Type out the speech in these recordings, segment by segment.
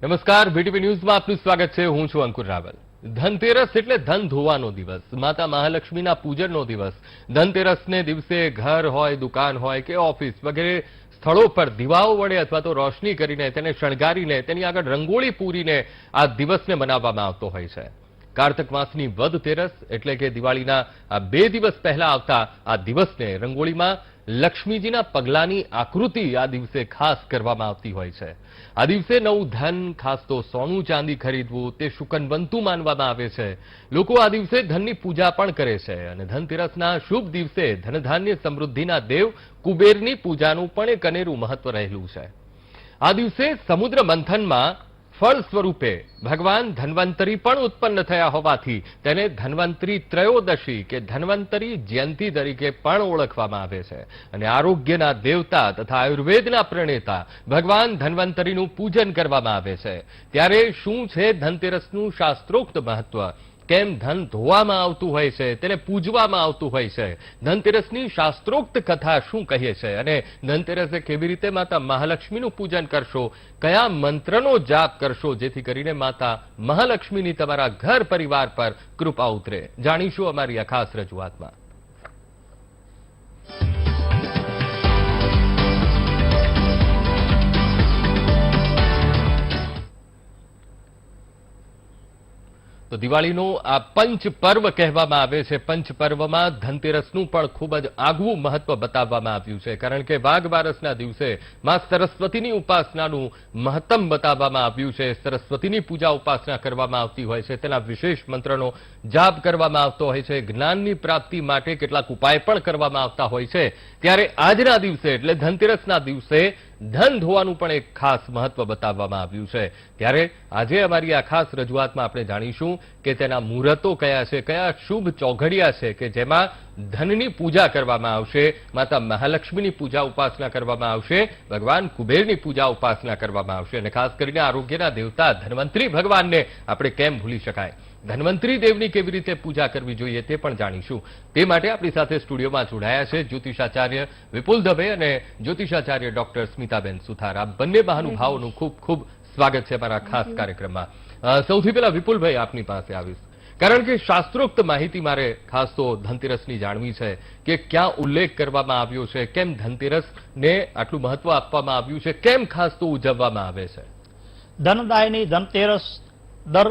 નમસ્કાર, બીટીવી ન્યૂઝમાં આપનું સ્વાગત છે. હું છું અંકુર રાવલ. ધનતેરસ એટલે ધન ધોવાનો દિવસ, માતા મહાલક્ષ્મીના પૂજનનો દિવસ. ધનતેરસને દિવસે ઘર હોય, દુકાન હોય કે ઓફિસ વગેરે સ્થળો પર દીવાઓ વડે અથવા તો રોશની કરીને, તેને શણગારીને, તેની આગળ રંગોળી પૂરીને આ દિવસને મનાવવામાં આવતો હોય છે. કાર્તક માસની વદ તેરસ એટલે કે દિવાળીના આ 2 દિવસ પહેલા આવતા આ દિવસને રંગોળીમાં લક્ષ્મીજીના પગલાની આકૃતિ આ દિવસે ખાસ કરવામાં આવતી હોય છે. આ દિવસે નવું ધન, ખાસ તો સોનું ચાંદી ખરીદવું તે શુકનવંતુ માનવામાં આવે છે. લોકો આ દિવસે ધનની પૂજા પણ કરે છે અને ધનતેરસના શુભ દિવસે ધનધાન્ય સમૃદ્ધિના દેવ કુબેરની પૂજાનું પણ એક અનેરું મહત્વ રહેલું છે. આ દિવસે સમુદ્ર મંથનમાં ફળ સ્વરૂપે ભગવાન ધન્વંતરી પણ ઉત્પન્ન થયા હોવાથી તેને ધન્વંતરી ત્રયોદશી કે ધન્વંતરી જયંતી તરીકે પણ ઓળખવામાં આવે છે. અને આરોગ્યના દેવતા તથા આયુર્વેદના પ્રણેતા ભગવાન ધન્વંતરીનું પૂજન કરવામાં આવે છે. ત્યારે શું છે ધનતેરસનું શાસ્ત્રોક્ત મહત્વ? કેમ ધન ધોવામાં આવતું હોય છે, તેને પૂજવામાં આવતું હોય છે? ધનતેરસની શાસ્ત્રોક્ત કથા શું કહે છે અને ધનતેરસે કેવી રીતે માતા મહાલક્ષ્મીનું પૂજન કરશો, કયા મંત્રનો જાપ કરશો જેથી કરીને માતા મહાલક્ષ્મીની તમારા ઘર પરિવાર પર કૃપા ઉતરે, જાણીશું અમારી આ ખાસ રજૂઆતમાં. તો દિવાળીનો આ પંચ પર્વ કહેવામાં આવે છે. પંચ પર્વમાં ધનતેરસનું પણ ખૂબ જ આગવું મહત્વ બતાવવામાં આવ્યું છે, કારણ કે વાઘ બારસના દિવસે માં સરસ્વતીની ઉપાસનાનું મહત્તમ બતાવવામાં આવ્યું છે. સરસ્વતીની પૂજા ઉપાસના કરવામાં આવતી હોય છે, તેના વિશેષ મંત્રનો જાપ કરવામાં આવતો હોય છે, જ્ઞાનની પ્રાપ્તિ માટે કેટલાક ઉપાય પણ કરવામાં આવતા હોય છે. ત્યારે આજના દિવસે એટલે ધનતેરસના દિવસે ધન ધોવાનું પણ એક ખાસ મહત્વ બતાવવામાં આવ્યું છે. ત્યારે આજે અમારી આ ખાસ રજૂઆતમાં આપણે જાણીશું કે તેના મુહૂર્તો કયા છે, કયા શુભ ચોઘડિયા છે કે જેમાં ધનની પૂજા કરવામાં આવશે, માતા મહાલક્ષ્મીની પૂજા ઉપાસના કરવામાં આવશે, ભગવાન કુબેરની પૂજા ઉપાસના કરવામાં આવશે અને ખાસ કરીને આરોગ્યના દેવતા ધન્વંતરી ભગવાનને આપણે કેમ ભૂલી શકાય, ધન્વંતરી દેવની કેવી રીતે પૂજા કરવી જોઈએ તે પણ જાણીશું. તે માટે આપણી સાથે સ્ટુડિયોમાં જોડાયા છે જ્યોતિષાચાર્ય વિપુલ દવે અને જ્યોતિષાચાર્ય ડોક્ટર સ્મિતાબેન સુથાર. આ બંને મહાનુભાવોનું ખૂબ ખૂબ સ્વાગત છે મારા ખાસ કાર્યક્રમમાં. સૌથી પહેલા વિપુલભાઈ આપની પાસે આવીશ, કારણ કે શાસ્ત્રોક્ત માહિતી મારે ખાસ તો ધનતેરસની જાણવી છે કે ક્યાં ઉલ્લેખ કરવામાં આવ્યો છે, કેમ ધનતેરસને આટલું મહત્વ આપવામાં આવ્યું છે, કેમ ખાસ તો ઉજવવામાં આવે છે? ધનદાયની ધનતેરસ દર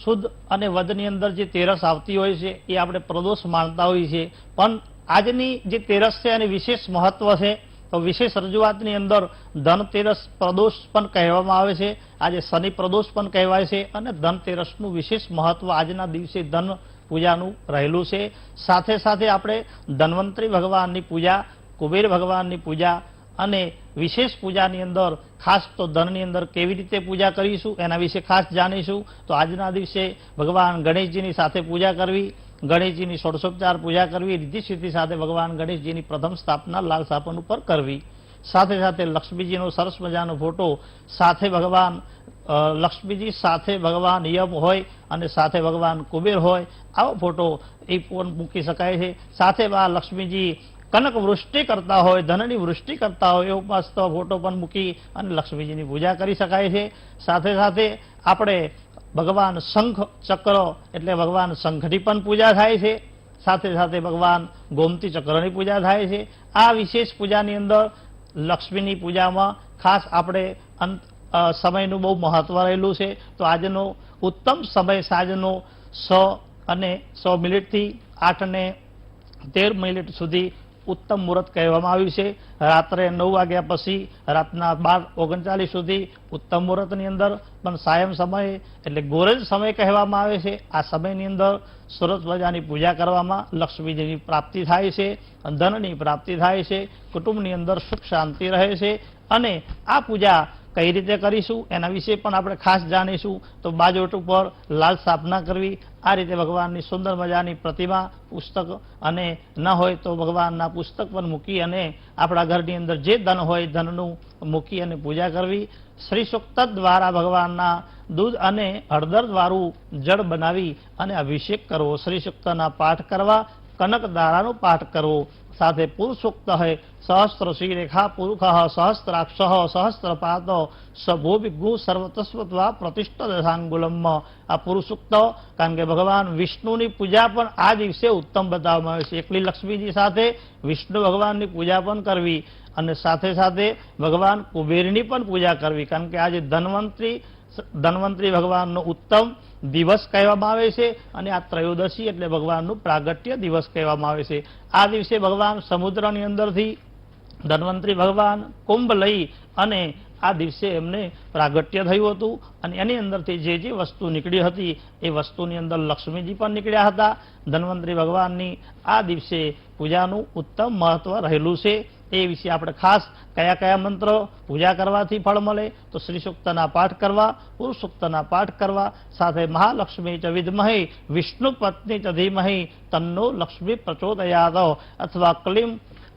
શુદ્ધ અને વદની અંદર જે તેરસ આવતી હોય છે એ આપણે પ્રદોષ માનતા હોઈએ છીએ, પણ આજની જે તેરસ છે એની વિશેષ મહત્વ છે. તો વિશેષ રજૂઆતની અંદર ધનતેરસ પ્રદોષ પણ કહેવામાં આવે છે, આજે શનિ પ્રદોષ પણ કહેવાય છે અને ધનતેરસનું વિશેષ મહત્વ આજના દિવસે ધન પૂજાનું રહેલું છે. સાથે સાથે આપણે ધન્વંતરી ભગવાનની પૂજા, કુબેર ભગવાનની પૂજા અને વિશેષ પૂજાની અંદર ખાસ તો ધનની અંદર કેવી રીતે પૂજા કરીશું એના વિશે ખાસ જાણીશું. તો આજના દિવસે ભગવાન ગણેશજીની સાથે પૂજા કરવી, ગણેશજીની ષોડશોપચાર પૂજા કરવી, રિદ્ધિ સિદ્ધિ સાથે ભગવાન ગણેશજીની પ્રથમ સ્થાપના લાલ સાપન ઉપર કરવી. સાથે સાથે લક્ષ્મીજીનો સરસ મજાનો ફોટો સાથે ભગવાન લક્ષ્મીજી સાથે ભગવાન યમ હોય અને સાથે ભગવાન કુબેર હોય આવો ફોટો એ પણ મૂકી શકાય છે. સાથે લક્ષ્મીજી કનક વૃષ્ટિ કરતા હોય, ધનની વૃષ્ટિ કરતા હોય એવો મસ્ત ફોટો પણ મૂકી અને લક્ષ્મીજીની પૂજા કરી શકાય છે. સાથે સાથે આપણે ભગવાન શંખ ચક્ર એટલે ભગવાન શંખની પણ પૂજા થાય છે. સાથે સાથે ભગવાન ગોમતી ચક્રની પૂજા થાય છે. આ વિશેષ પૂજાની અંદર લક્ષ્મીની પૂજામાં ખાસ આપણે સમયનું બહુ મહત્વ રહેલું છે. તો આજનો ઉત્તમ સમય સાંજનો 6 મિનિટથી 8:13 સુધી ઉત્તમ મુહૂર્ત કહેવામાં આવ્યું છે. રાત્રે 9 વાગ્યા પછી રાતના 12:39 સુધી ઉત્તમ મુહૂર્તની અંદર પણ સાયમ સમય એટલે ગોરજ સમય કહેવામાં આવે છે. આ સમયની અંદર સરસ મજાની પૂજા કરવામાં લક્ષ્મીજીની પ્રાપ્તિ થાય છે, ધનની પ્રાપ્તિ થાય છે, કુટુંબની અંદર સુખ શાંતિ રહે છે. અને આ પૂજા કઈ રીતે કરીશું એના વિશે પણ આપણે ખાસ જાણીશું. તો બાજોટ ઉપર લાલ સ્થાપના કરવી, આ રીતે ભગવાનની સુંદર મજાની પ્રતિમા, પુસ્તક અને ન હોય તો ભગવાનના પુસ્તક પણ મૂકી અને આપણા ઘરની અંદર જે ધન હોય ધનનું મૂકી અને પૂજા કરવી. શ્રી સૂક્ત દ્વારા ભગવાનના દૂધ અને હળદર વાળું જળ બનાવી અને અભિષેક કરવો, શ્રી સૂક્તના પાઠ કરવા, કનકદારાનો પાઠ કરવો. સાથે પુરુષોક્ત હૈ સહસ્ત્ર શ્રી રેખા પુરુષ સહસ્ત્રાક્ષ સહસ્ત્રપાદ સભો વિઘ્નુ સર્વતસ્વત્વા પ્રતિષ્ઠ દશાંગુલમ. આ પુરુષોક્ત, કારણ કે ભગવાન વિષ્ણુની પૂજા પણ આ દિવસે ઉત્તમ બતાવવામાં આવે છે. એકલી લક્ષ્મીજી સાથે વિષ્ણુ ભગવાનની પૂજા પણ કરવી અને સાથે સાથે ભગવાન કુબેરની પણ પૂજા કરવી, કારણ કે આજે ધન્વંતરી ભગવાનનો ઉત્તમ દિવસ કહેવામાં આવે છે અને આ ત્રયોદશી એટલે ભગવાનનું પ્રાગટ્ય દિવસ કહેવામાં આવે છે. આ દિવસે ભગવાન સમુદ્રની અંદરથી ધન્વંતરી ભગવાન કુંભ લઈ અને આ દિવસે એમને પ્રાગટ્ય થયું હતું અને એની અંદરથી જે જે વસ્તુ નીકળી હતી એ વસ્તુની અંદર લક્ષ્મીજી પણ નીકળ્યા હતા. ધન્વંતરી ભગવાનની આ દિવસે પૂજાનું ઉત્તમ મહત્વ રહેલું છે. એ વિશે આપણે ખાસ કયા કયા મંત્ર પૂજા કરવાથી ફળ મળે તો શ્રી સૂક્તના પાઠ કરવા, પુરુષ સૂક્તના પાઠ કરવા, સાથે મહાલક્ષ્મી ચ વિદ્મહે વિષ્ણુ પત્ની ચ ધીમહિ તન્નો લક્ષ્મી પ્રચોદયાત અથવા ક્લીમ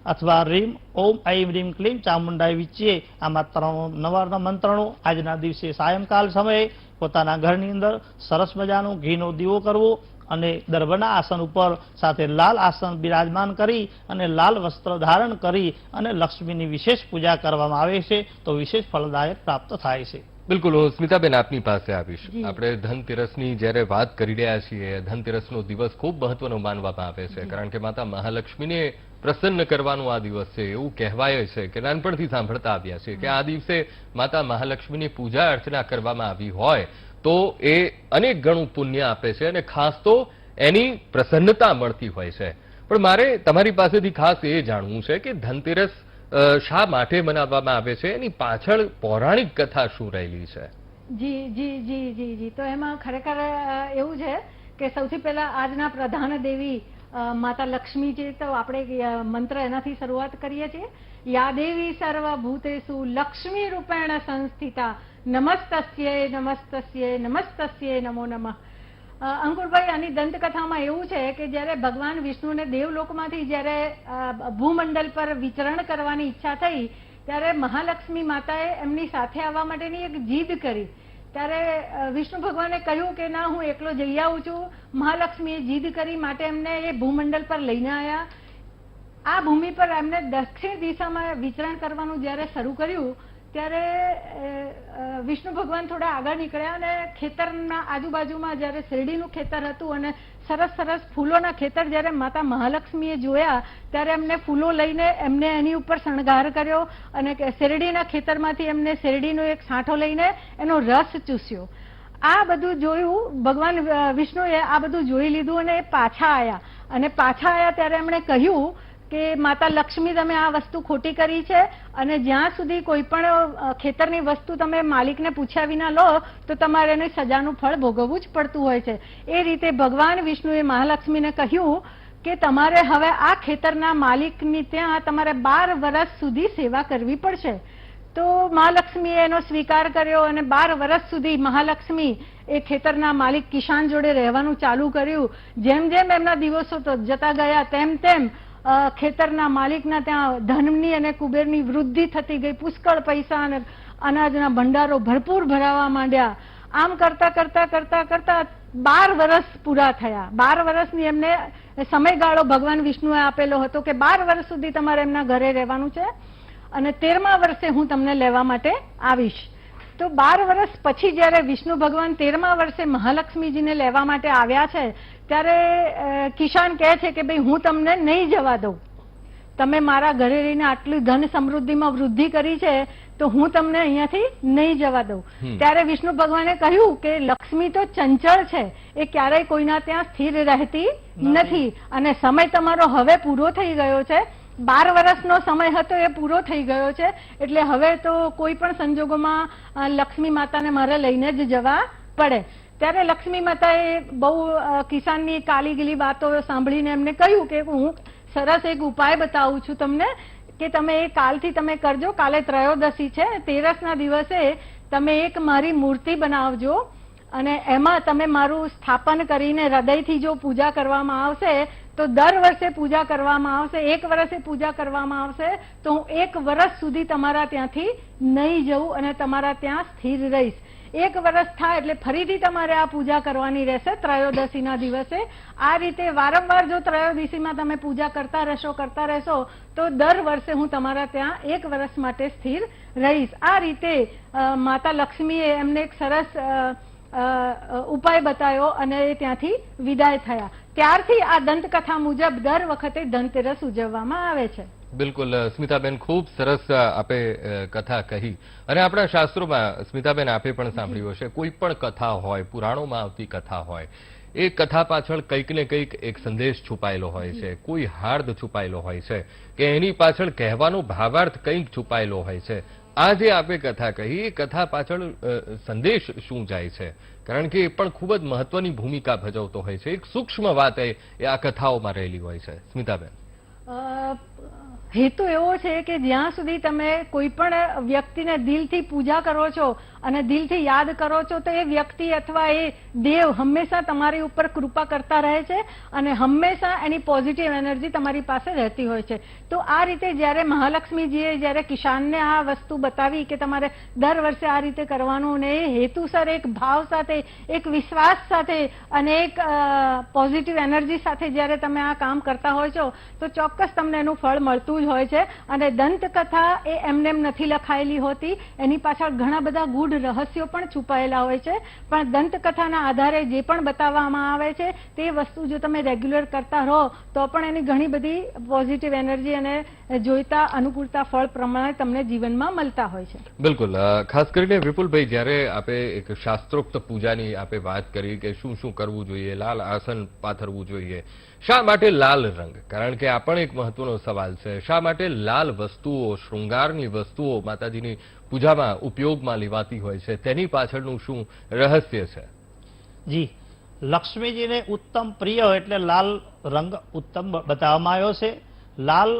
અથવા રીમ ઓમ ઐમ રીમ ક્લીમ ચામુંડાઈ વિચ્યે. આમાં 3 નવારના મંત્રનો આજના દિવસે સાયંકાલ સમયે પોતાના ઘરની અંદર સરસ મજાનો ઘીનો દીવો કરવો અને દર્ભના આસન ઉપર સાથે લાલ આસન બિરાજમાન કરી અને લાલ વસ્ત્ર ધારણ કરી અને લક્ષ્મીની વિશેષ પૂજા કરવામાં આવે છે તો વિશેષ ફળદાયક પ્રાપ્ત થાય છે. બિલકુલ, હું સ્મિતાબેન આપની પાસે આવીશ. આપણે ધનતેરસની જ્યારે વાત કરી રહ્યા છીએ, ધનતેરસનો દિવસ ખૂબ મહત્વનો માનવામાં આવે છે, કારણ કે માતા મહાલક્ષ્મીને પ્રસન્ન કરવાનો આ દિવસ છે. એવું કહેવાય છે કે નાનપણથી સાંભળતા આવ્યા છે કે આ દિવસે માતા મહાલક્ષ્મીની પૂજા અર્ચના કરવામાં આવી હોય તો એ અનેક ગણું પુણ્ય આપે છે અને ખાસ તો એની પ્રસન્નતા મળતી હોય છે. પણ મારે તમારી પાસેથી ખાસ એ જાણવું છે કે ધનતેરસ શા માટે મનાવવામાં આવે છે, એની પાછળ પૌરાણિક કથા શું રહેલી છે? જી જી જી જી જી તો એમાં ખરેખર એવું છે કે સૌથી પહેલા આજના પ્રધાન દેવી માતા લક્ષ્મી છે તો આપણે મંત્ર એનાથી શરૂઆત કરીએ છીએ. યા દેવી સર્વભૂતેષુ લક્ષ્મી રૂપેણ સંસ્થિતા નમસ્તસ્યે નમસ્તસ્યે નમસ્તસ્યે નમો નમઃ. અંકુરભાઈ, આની દંતકથામાં એવું છે કે જ્યારે ભગવાન વિષ્ણુને દેવલોકમાંથી જ્યારે ભૂમંડળ પર વિચરણ કરવાની ઈચ્છા થઈ ત્યારે મહાલક્ષ્મી માતાએ એમની સાથે આવવા માટેની એક જીદ કરી. ત્યારે વિષ્ણુ ભગવાને કહ્યું કે ના, હું એકલો જઈ આવું છું. મહાલક્ષ્મીએ જીદ કરી માટે એમને એ ભૂમંડળ પર લઈને આવ્યા. આ ભૂમિ પર એમને દક્ષિણ દિશામાં વિચરણ કરવાનું જ્યારે શરૂ કર્યું ત્યારે વિષ્ણુ ભગવાન થોડા આગળ નીકળ્યા અને ખેતરના આજુબાજુમાં જ્યારે શેરડીનું ખેતર હતું અને સરસ સરસ ફૂલોના ખેતર જ્યારે માતા મહાલક્ષ્મીએ જોયા ત્યારે એમને ફૂલો લઈને એમને એની ઉપર શણગાર કર્યો અને શેરડીના ખેતરમાંથી એમને શેરડીનો એક સાંઠો લઈને એનો રસ ચૂસ્યો. આ બધું જોયું ભગવાન વિષ્ણુએ, આ બધું જોઈ લીધું અને પાછા આવ્યા ત્યારે એમણે કહ્યું કે માતા લક્ષ્મી, તમે આ વસ્તુ ખોટી કરી છે અને જ્યાં સુધી કોઈ પણ ખેતરની વસ્તુ તમે માલિકને પૂછ્યા વિના લો તો તમારે એની સજાનું ફળ ભોગવવું જ પડતું હોય છે. એ રીતે ભગવાન વિષ્ણુએ મહાલક્ષ્મીને કહ્યું કે તમારે હવે આ ખેતરના માલિકની ત્યાં તમારે 12 વર્ષ સુધી સેવા કરવી પડશે. તો મહાલક્ષ્મીએ એનો સ્વીકાર કર્યો અને 12 વર્ષ સુધી મહાલક્ષ્મી એ ખેતરના માલિક કિસાન જોડે રહેવાનું ચાલુ કર્યું. જેમ જેમ એમના દિવસો તો જતા ગયા તેમ તેમ ખેતરના માલિકના ત્યાં ધનની અને કુબેરની વૃદ્ધિ થતી ગઈ. પુષ્કળ પૈસા અને અનાજના ભંડારો ભરપૂર ભરાવા માંડ્યા. આમ કરતા કરતા કરતા કરતા 12 વર્ષ પૂરા થયા. 12 વર્ષની એમને સમયગાળો ભગવાન વિષ્ણુએ આપેલો હતો કે 12 વર્ષ સુધી તમારે એમના ઘરે રહેવાનું છે અને 13મા વર્ષે હું તમને લેવા માટે આવીશ. તો 12 વર્ષ પછી જ્યારે વિષ્ણુ ભગવાન 13મા વર્ષે મહાલક્ષ્મીજીને લેવા માટે આવ્યા છે ત્યારે કિસાન કહે છે કે ભાઈ, હું તમને નહીં જવા દઉં. તમે મારા ઘરે રહીને આટલી ધન સમૃદ્ધિમાં વૃદ્ધિ કરી છે તો હું તમને અહીંયાથી નહીં જવા દઉં. ત્યારે વિષ્ણુ ભગવાને કહ્યું કે લક્ષ્મી તો ચંચળ છે, એ ક્યારેય કોઈના ત્યાં સ્થિર રહેતી નથી અને સમય તમારો હવે પૂરો થઈ ગયો છે. 12 વર્ષનો સમય હતો એ પૂરો થઈ ગયો છે એટલે હવે તો કોઈ પણ સંજોગોમાં લક્ષ્મી માતાને મારે લઈને જ જવા પડે. ત્યારે લક્ષ્મી માતાએ બહુ કિસાનની કાલી ગીલી વાતો સાંભળીને એમને કહ્યું કે હું સરસ એક ઉપાય બતાવું છું તમને કે તમે એ કાલથી તમે કરજો. કાલે ત્રયોદશી છે, તેરસના દિવસે તમે એક મારી મૂર્તિ બનાવજો અને એમાં તમે મારું સ્થાપન કરીને હૃદયથી જો પૂજા કરવામાં આવશે તો દર વર્ષે પૂજા કરવામાં આવશે. 1 વર્ષે પૂજા કરવામાં આવશે તો હું 1 વર્ષ સુધી તમારા ત્યાંથી નહીં જઉં અને તમારા ત્યાં સ્થિર રહીશ. 1 વર્ષ થાય એટલે ફરીથી તમારે આ પૂજા કરવાની રહેશે ત્રયોદશીના દિવસે. આ રીતે વારંવાર જો ત્રયોદશીમાં તમે પૂજા કરતા રહેશો તો દર વર્ષે હું તમારા ત્યાં 1 વર્ષ માટે સ્થિર રહીશ. આ રીતે માતા લક્ષ્મીએ એમને એક સરસ ઉપાય બતાવ્યો અને એ ત્યાંથી વિદાય થયા. ત્યારથી આ દંતકથા મુજબ દર વખતે ધનતેરસ ઉજવવામાં આવે છે. બિલકુલ સ્મિતાબેન, ખૂબ સરસ આપે કથા કહી. અને આપણા શાસ્ત્રોમાં સ્મિતાબેન આપે પણ સાંભળ્યું હશે, કોઈ પણ કથા હોય, પુરાણોમાં આવતી કથા હોય, એ કથા પાછળ કંઈક ને કંઈક એક સંદેશ છુપાયેલો હોય છે, કોઈ હાર્દ છુપાયેલો હોય છે, કે એની પાછળ કહેવાનો ભાવાર્થ કંઈક છુપાયેલો હોય છે. આ જે આપે કથા કહી, એ કથા પાછળ સંદેશ શું જાય છે? કારણ કે એ પણ ખૂબ જ મહત્વની ભૂમિકા ભજવતો હોય છે. એક સૂક્ષ્મ વાત એ આ કથાઓમાં રહેલી હોય છે. સ્મિતાબેન, હેતુ એવો છે કે જ્યાં સુધી તમે કોઈ પણ વ્યક્તિને દિલથી પૂજા કરો છો અને દિલથી યાદ કરો છો તો એ વ્યક્તિ અથવા એ દેવ હંમેશા તમારી ઉપર કૃપા કરતા રહે છે અને હંમેશા એની પોઝિટિવ એનર્જી તમારી પાસે રહેતી હોય છે. તો આ રીતે જ્યારે મહાલક્ષ્મીજીએ જ્યારે કિશાનને આ વસ્તુ બતાવી કે તમારે દર વર્ષે આ રીતે કરવાનું ને એ હેતુસર એક ભાવ સાથે, એક વિશ્વાસ સાથે અને એક પોઝિટિવ એનર્જી સાથે જ્યારે તમે આ કામ કરતા હોય છો તો ચોક્કસ તમને એનું ફળ મળતું જ હોય છે. અને દંતકથા એ એમને એમ નથી લખાયેલી હોતી, એની પાછળ ઘણા બધા ગૂઢ રહસ્યો પણ છુપાયેલા હોય છે. પણ દંતકથાના આધારે જે પણ બતાવવામાં આવે છે તે વસ્તુ જો તમે રેગ્યુલર કરતા રહો તો પણ એની ઘણી બધી પોઝિટિવ એનર્જી અને જોઈતા અનુકૂળતા ફળ પ્રમાણે તમને જીવનમાં મળતા હોય છે. બિલકુલ. ખાસ કરીને વિપુલભાઈ, જ્યારે આપે એક શાસ્ત્રોક્ત પૂજાની આપે વાત કરી કે શું શું કરવું જોઈએ, લાલ આસન પાથરવું જોઈએ, શા માટે લાલ રંગ? કારણ કે આ પણ એક મહત્વનો સવાલ છે. શા માટે લાલ વસ્તુઓ, શૃંગારની વસ્તુઓ માતાજીની પૂજામાં ઉપયોગમાં લેવાતી હોય છે? તેની પાછળનું શું રહસ્ય છે? જી, લક્ષ્મીજીને ઉત્તમ પ્રિય એટલે લાલ રંગ ઉત્તમ બતાવવામાં આવ્યો છે. લાલ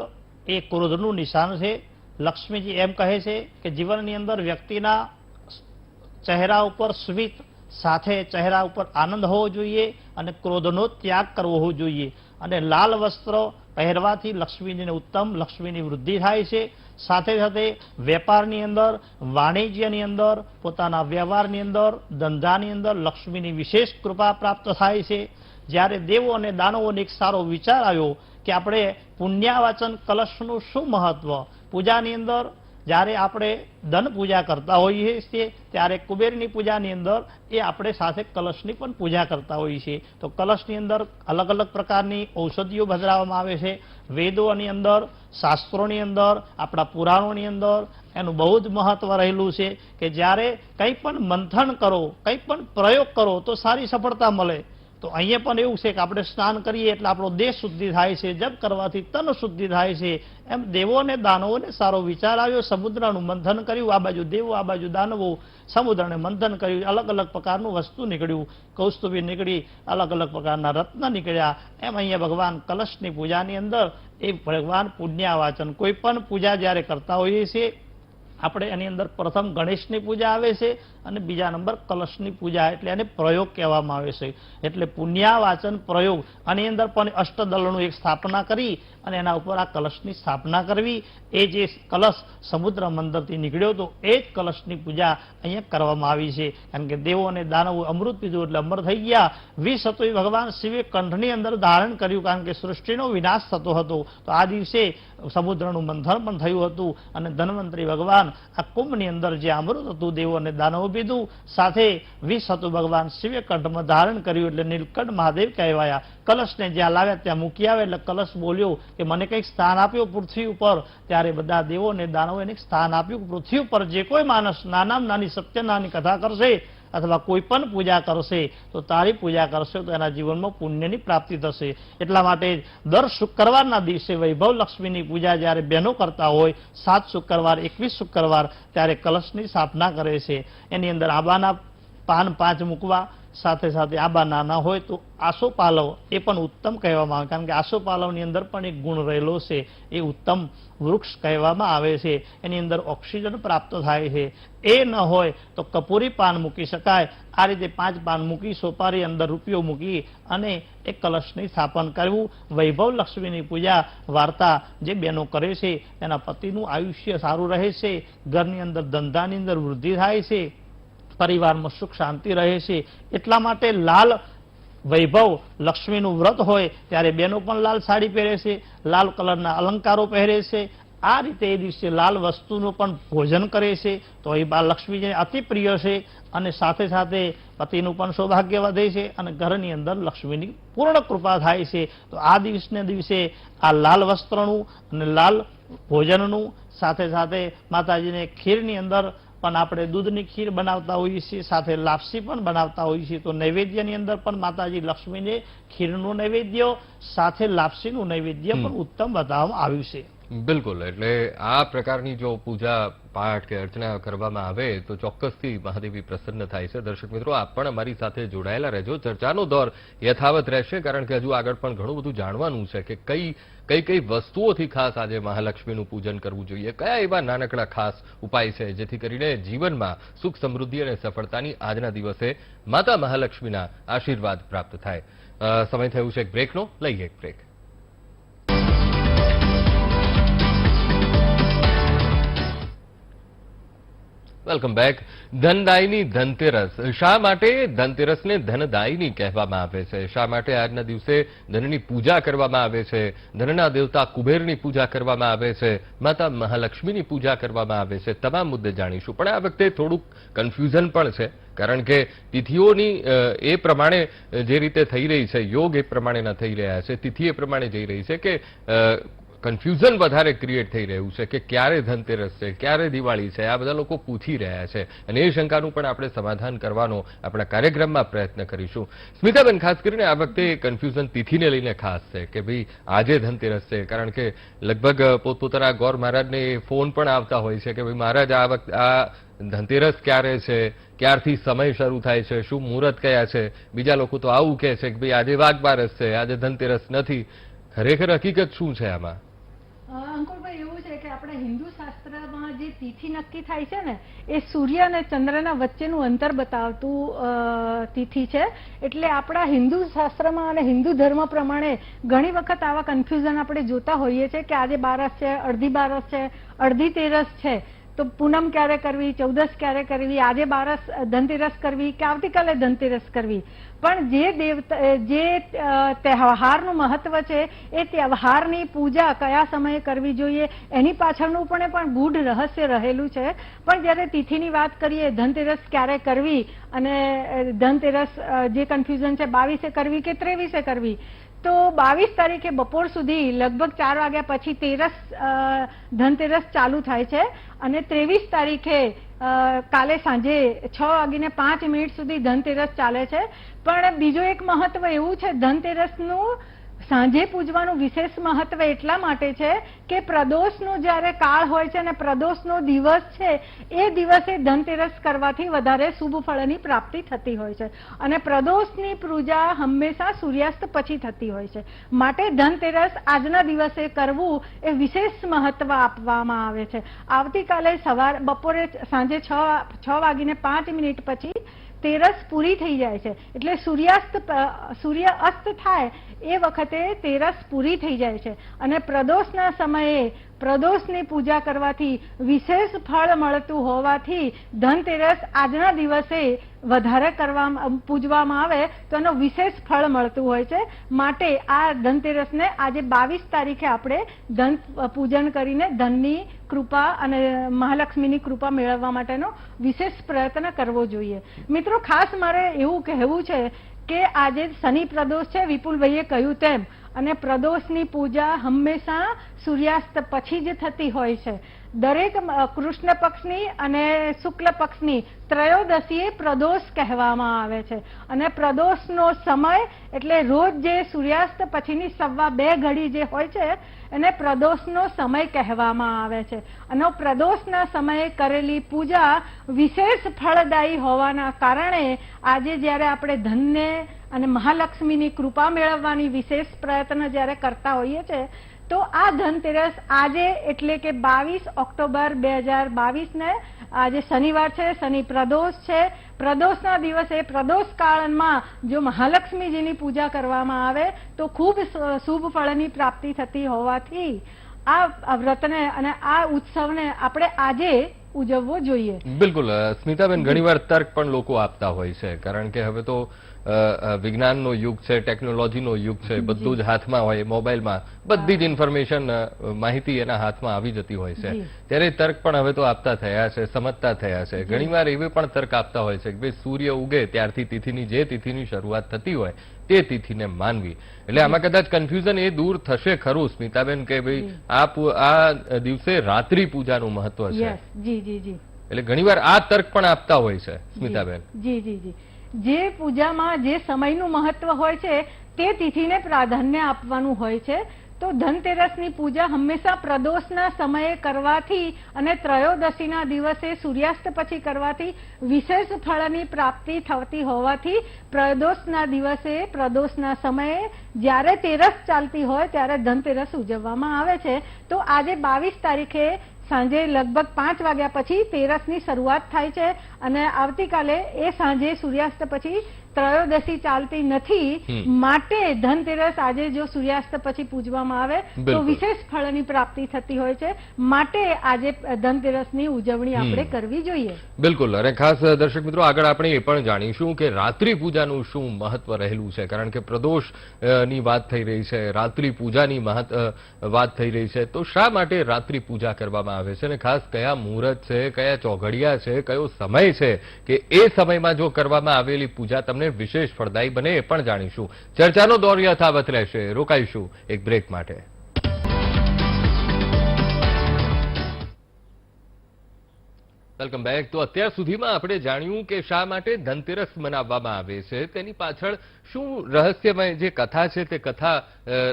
એ ક્રોધનું નિશાન છે. લક્ષ્મીજી એમ કહે છે કે જીવનની અંદર વ્યક્તિના ચહેરા ઉપર સ્મિત સાથે ચહેરા ઉપર આનંદ હોવો જોઈએ અને ક્રોધનો ત્યાગ કરવો જોઈએ. અને લાલ વસ્ત્રો પહેરવાથી લક્ષ્મીજીને ઉત્તમ, લક્ષ્મીની વૃદ્ધિ થાય છે. સાથે સાથે વેપારની અંદર, વાણિજ્યની અંદર, પોતાના વ્યવહારની અંદર, ધંધાની અંદર લક્ષ્મીની વિશેષ કૃપા પ્રાપ્ત થાય છે. જ્યારે દેવો અને દાનવોને એક સારો વિચાર આવ્યો કે આપણે પુણ્યવાચન કલશનું શું મહત્વ, પૂજાની અંદર જ્યારે આપણે ધન પૂજા કરતા હોઈએ છીએ ત્યારે કુબેરની પૂજાની અંદર એ આપણે સાથે કલશની પણ પૂજા કરતા હોઈએ છીએ. તો કલશની અંદર અલગ અલગ પ્રકારની ઔષધિઓ ભજરાવવામાં આવે છે. વેદોની અંદર, શાસ્ત્રોની અંદર, આપણા પુરાણોની અંદર એનું બહુ જ મહત્વ રહેલું છે કે જ્યારે કંઈ પણ મંથન કરો, કંઈ પણ પ્રયોગ કરો તો સારી સફળતા મળે. તો અહીંયા પણ એવું છે કે આપણે સ્નાન કરીએ એટલે આપણો દેહ શુદ્ધિ થાય છે, જપ કરવાથી તન શુદ્ધિ થાય છે. એમ દેવો અને દાનવોને સારો વિચાર આવ્યો. સમુદ્રનું મંથન કર્યું, આ બાજુ દેવો, આ બાજુ દાનવો. સમુદ્રને મંથન કર્યું, અલગ અલગ પ્રકારનું વસ્તુ નીકળ્યું, કૌસ્તુભી નીકળી, અલગ અલગ પ્રકારના રત્ન નીકળ્યા. એમ અહીંયા ભગવાન કલશની પૂજાની અંદર એ ભગવાન પુણ્યવાચન કોઈ પણ પૂજા જ્યારે કરતા હોઈએ છીએ આપણે એની અંદર પ્રથમ ગણેશની પૂજા આવે છે અને બીજા નંબર કલશની પૂજા, એટલે એને પ્રયોગ કહેવામાં આવે છે. એટલે પુણ્યવાચન પ્રયોગ આની અંદર પણ અષ્ટદળનું એક સ્થાપના કરી અને એના ઉપર આ કલશની સ્થાપના કરવી. એ જે કલશ સમુદ્ર મંદિરથી નીકળ્યો હતો એ જ કલશની પૂજા અહીંયા કરવામાં આવી છે. કારણ કે દેવો અને દાનવો અમૃત પીધું એટલે અમર થઈ ગયા. વિષ હતું એ ભગવાન શિવે કંઠની અંદર ધારણ કર્યું કારણ કે સૃષ્ટિનો વિનાશ થતો હતો. તો આ દિવસે સમુદ્રનું મંથન પણ થયું હતું અને ધન્વંતરી ભગવાન આ કુંભની અંદર જે અમૃત હતું દેવો અને દાનવો પીધું, સાથે વિષ હતું ભગવાન શિવે કંઠમાં ધારણ કર્યું એટલે નીલકંઠ મહાદેવ કહેવાયા. કલશને જ્યાં લાવ્યા ત્યાં મૂકી આવે એટલે કલશ બોલ્યો કે મને કંઈક સ્થાન આપ્યું પૃથ્વી ઉપર. ત્યારે બધા દેવો અને દાનવો એને સ્થાન આપ્યું. પૃથ્વી ઉપર જે કોઈ માણસ નાનામાં નાની સત્યનારાયણની કથા કરશે અથવા કોઈ પણ પૂજા કરશે તો તારી પૂજા કરશે તો એના જીવનમાં પુણ્યની પ્રાપ્તિ થશે. એટલા માટે દર શુક્રવારના દિવસે વૈભવ લક્ષ્મીની પૂજા જ્યારે બહેનો કરતા હોય, 7 શુક્રવાર, 21 શુક્રવાર, ત્યારે કલશની સ્થાપના કરે છે. એની અંદર આંબાના પાન 5 મૂકવા, સાથે સાથે આંબા નાના હોય તો આસોપાલવ એ પણ ઉત્તમ કહેવામાં આવે. કારણ કે આસોપાલવની અંદર પણ એક ગુણ રહેલો છે, એ ઉત્તમ વૃક્ષ કહેવામાં આવે છે. એની અંદર ઓક્સિજન પ્રાપ્ત થાય છે. એ ન હોય તો કપૂરી પાન મૂકી શકાય. આ રીતે 5 પાન મૂકી, સોપારી અંદર રૂપિયો મૂકી અને એક કલશની સ્થાપન કરવું. વૈભવ લક્ષ્મીની પૂજા વાર્તા જે બહેનો કરે છે એના પતિનું આયુષ્ય સારું રહે છે, ઘરની અંદર ધંધાની અંદર વૃદ્ધિ થાય છે, પરિવારમાં સુખ શાંતિ રહે છે. એટલા માટે લાલ વૈભવ લક્ષ્મીનું વ્રત હોય ત્યારે બહેનો પણ લાલ સાડી પહેરે છે, લાલ કલરના અલંકારો પહેરે છે. આ રીતે એ દિવસે લાલ વસ્તુનું પણ ભોજન કરે છે તો એ બા લક્ષ્મીજીને અતિ પ્રિય છે અને સાથે સાથે પતિનું પણ સૌભાગ્ય વધે છે અને ઘરની અંદર લક્ષ્મીની પૂર્ણ કૃપા થાય છે. તો આ દિવસને દિવસે આ લાલ વસ્ત્રનું અને લાલ ભોજનનું સાથે સાથે માતાજીને ખીરની અંદર પણ આપણે દૂધની ખીર બનાવતા હોઈએ છીએ, સાથે લાપસી પણ બનાવતા હોઈએ છીએ. તો નૈવેદ્યની અંદર પણ માતાજી લક્ષ્મીને ખીરનું નૈવેદ્ય સાથે લાપસીનું નૈવેદ્ય પણ ઉત્તમ બતાવવામાં આવ્યું છે. બિલકુલ, એટલે આ પ્રકારની જો પૂજા પાઠ કે અર્ચના કરવામાં આવે તો ચોક્કસથી મહાદેવી પ્રસન્ન થાય છે. દર્શક મિત્રો, આપ પણ અમારી સાથે જોડાયેલા રહેજો. ચર્ચાનો દોર યથાવત રહેશે, કારણ કે હજુ આગળ પણ ઘણું બધું જાણવાનું છે કે કઈ કઈ વસ્તુઓથી ખાસ આજે મહાલક્ષ્મીનું પૂજન કરવું જોઈએ, કયા એવા નાનકડા ખાસ ઉપાય છે જેથી કરીને જીવનમાં સુખ સમૃદ્ધિ અને સફળતાની આજના દિવસે માતા મહાલક્ષ્મીના આશીર્વાદ પ્રાપ્ત થાય. સમય થયું છે એક બ્રેકનો, લઈએ એક બ્રેક. Welcome back. ધનદાયની ધનતેરસ. શા માટે ધનતેરસને ધનદાયની કહેવામાં આવે છે? શા માટે આજના દિવસે ધનની પૂજા કરવામાં આવે છે? ધનના દેવતા કુબેરની પૂજા કરવામાં આવે છે, માતા મહાલક્ષ્મીની પૂજા કરવામાં આવે છે. તમામ મુદ્દે જાણીશું, પણ આ વખતે થોડુંક કન્ફ્યુઝન પણ છે, કારણ કે તિથિઓની એ પ્રમાણે જે રીતે થઈ રહી છે, યોગ એ પ્રમાણે ન થઈ રહ્યા છે, તિથિ એ પ્રમાણે જઈ રહી છે કે કન્ફ્યુઝન વધારે ક્રિએટ થઈ રહ્યું છે કે ક્યારે ધનતેરસ છે, ક્યારે દિવાળી છે. આ બધા લોકો પૂછી રહ્યા છે અને એ શંકાનું પણ આપણે સમાધાન કરવાનો આપણા કાર્યક્રમમાં પ્રયત્ન કરીશું. સ્મિતાબેન, ખાસ કરીને આ વખતે કન્ફ્યુઝન તિથિને લઈને ખાસ છે કે ભાઈ આજે ધનતેરસ છે, કારણ કે લગભગ પોતપોતાના ગોર મહારાજને ફોન પણ આવતા હોય છે કે ભાઈ મહારાજ આ વખતે આ ધનતેરસ ક્યારે છે, ક્યારથી સમય શરૂ થાય છે, શું મુહૂર્ત કયા છે. બીજા લોકો તો આવું કહે છે કે ભાઈ આજે વાઘબારસ છે, આજે ધનતેરસ નથી. ખરેખર હકીકત શું છે આમાં? અંકુરભાઈ, એવું છે કે આપણે હિન્દુ શાસ્ત્રમાં જે તિથિ નક્કી થાય છે ને, એ સૂર્ય અને ચંદ્રના વચ્ચેનું અંતર બતાવતું તિથિ છે. એટલે આપણા હિન્દુ શાસ્ત્રમાં અને હિન્દુ ધર્મ પ્રમાણે ઘણી વખત આવા કન્ફ્યુઝન આપણે જોતા હોઈએ છીએ કે આજે બારસ છે, અડધી બારસ છે, અડધી તેરસ છે, તો પૂનમ ક્યારે કરવી, ચૌદસ ક્યારે કરવી, આજે બારસ ધનતેરસ કરવી કે આવતીકાલે ધનતેરસ કરવી. પણ જે તહેવારનું મહત્વ છે એ તહેવારની પૂજા કયા સમયે કરવી જોઈએ એની પાછળનું પણ ગૂઢ રહસ્ય રહેલું છે. પણ જ્યારે તિથિની વાત કરીએ, ધનતેરસ ક્યારે કરવી અને ધનતેરસ જે કન્ફ્યુઝન છે 22 કરવી કે 23 કરવી, તો 22 તારીખે બપોર સુધી લગભગ 4 વાગ્યા પછી ધનતેરસ ચાલુ થાય છે અને 23 તારીખે કાલે સાંજે 6:05 સુધી ધનતેરસ ચાલે છે. પણ બીજો એક મહત્વ એવું છે ધનતેરસનું, સાંજે પૂજવાનું વિશેષ મહત્વ એટલા માટે છે કે પ્રદોષનો જ્યારે કાળ હોય છે અને પ્રદોષનો દિવસ છે એ દિવસે ધનતેરસ કરવાથી વધારે શુભ ફળની પ્રાપ્તિ થતી હોય છે અને પ્રદોષની પૂજા હંમેશા સૂર્યાસ્ત પછી થતી હોય છે. માટે ધનતેરસ આજના દિવસે કરવું એ વિશેષ મહત્વ આપવામાં આવે છે. આવતીકાલે બપોરે સાંજે 6:05 પછી તેરસ પૂરી થઈ જાય છે, એટલે સૂર્ય અસ્ત થાય એ વખતે તેરસ પૂરી થઈ જાય છે અને પ્રદોષના સમયે પ્રદોષની પૂજા કરવાથી વિશેષ ફળ મળતું હોવાથી ધનતેરસ આજના દિવસે વધારે પૂજવામાં આવે તો એનો વિશેષ ફળ મળતું હોય છે. માટે આ ધનતેરસને આજે 22 તારીખે આપણે ધન પૂજન કરીને ધનની કૃપા અને મહાલક્ષ્મીની કૃપા મેળવવા માટેનો વિશેષ પ્રયત્ન કરવો જોઈએ. મિત્રો, ખાસ મારે એવું કહેવું છે કે આજે શનિ પ્રદોષ છે, વિપુલભાઈએ કહ્યું તેમ, અને પ્રદોષની પૂજા હંમેશા સૂર્યાસ્ત પછી જ થતી હોય છે. દરેક કૃષ્ણ પક્ષની અને શુક્લ પક્ષની ત્રયોદશીએ પ્રદોષ કહેવામાં આવે છે અને પ્રદોષનો સમય એટલે રોજ જે સૂર્યાસ્ત પછીની 2:15 ઘડી જે હોય છે એને પ્રદોષનો સમય કહેવામાં આવે છે. અને પ્રદોષના સમયે કરેલી પૂજા વિશેષ ફળદાયી હોવાના કારણે આજે જ્યારે આપણે ધનને અને મહાલક્ષ્મીની કૃપા મેળવવાની વિશેષ પ્રયત્ન જ્યારે કરતા હોઈએ છીએ તો આ ધનતેરસ આજે એટલે કે 22 ઓક્ટોબર 2022 ને આજે શનિવાર છે, શનિ પ્રદોષ છે. પ્રદોષના દિવસે પ્રદોષ કાળમાં જો મહાલક્ષ્મીજીની પૂજા કરવામાં આવે તો ખૂબ શુભ ફળની પ્રાપ્તિ થતી હોવાથી આ વ્રતને અને આ ઉત્સવને આપણે આજે ઉજવવો જોઈએ. બિલકુલ સ્મિતાબેન, ઘણીવાર તર્ક પણ લોકો આપતા હોય છે, કારણ કે હવે તો વિજ્ઞાનનો યુગ છે, ટેકનોલોજીનો યુગ છે, બધું જ હાથમાં હોય, મોબાઈલમાં બધી જ ઇન્ફોર્મેશન, માહિતી એના હાથમાં આવી જતી હોય છે. ત્યારે તર્ક પણ હવે તો આપતા થયા છે, સમજતા થયા છે. ઘણીવાર એવી પણ તર્ક આપતા હોય છે કે ભાઈ સૂર્ય ઉગે ત્યારથી તિથિની જે તિથિની શરૂઆત થતી હોય તે તિથિને માનવી. એટલે આમાં કદાચ કન્ફ્યુઝન એ દૂર થશે ખરું સ્મિતાબેન કે ભાઈ આ દિવસે રાત્રિ પૂજાનું મહત્વ છે. યસ, જી જી જી. એટલે ઘણીવાર આ તર્ક પણ આપતા હોય છે સ્મિતાબેન. જી જી જી. જે પૂજામાં જે સમયનું મહત્વ હોય છે તે તિથિને પ્રાધાન્ય આપવાનું હોય છે. તો ધનતેરસની પૂજા હંમેશા પ્રદોષના સમયે કરવાથી અને ત્રયોદશીના દિવસે સૂર્યાસ્ત પછી કરવાથી વિશેષ ફળની પ્રાપ્તિ થતી હોવાથી પ્રદોષના દિવસે, પ્રદોષના સમયે જ્યારે તેરસ ચાલતી હોય ત્યારે ધનતેરસ ઉજવવામાં આવે છે. તો આજે 22 તારીખે સાંજે લગભગ 5 વાગ્યા પછી તેરસની શરૂઆત થાય છે અને આવતીકાલે એ સાંજે સૂર્યાસ્ત પછી ત્રયોદશી ચાલતી નથી. માટે ધનતેરસ આજે જો સૂર્યાસ્ત પછી પૂજવામાં આવે તો વિશેષ ફળની પ્રાપ્તિ થતી હોય છે. માટે આજે ધનતેરસની ઉજવણી આપણે કરવી જોઈએ. બિલકુલ. અને ખાસ દર્શક મિત્રો, આગળ આપણે એ પણ જાણીશું કે રાત્રિ પૂજાનું શું મહત્વ રહેલું છે, કારણ કે પ્રદોષ ની વાત થઈ રહી છે, રાત્રિ પૂજાની વાત થઈ રહી છે. તો શા માટે રાત્રિ પૂજા કરવામાં આવે છે અને ખાસ કયા મુહૂર્ત છે, કયા ચોઘડિયા છે, કયો સમય છે કે એ સમયમાં જો કરવામાં આવેલી પૂજા તમને વિશેષ ફળદાયી બને એ પણ જાણીશું. ચર્ચાનો દોર યથાવત રહેશે. રોકાઈશું એક બ્રેક માટે. Welcome back. તો અત્યાર સુધીમાં આપણે જાણ્યું કે શા માટે ધનતેરસ મનાવવામાં આવે છે, તેની પાછળ શું રહસ્યમય જે કથા છે તે કથા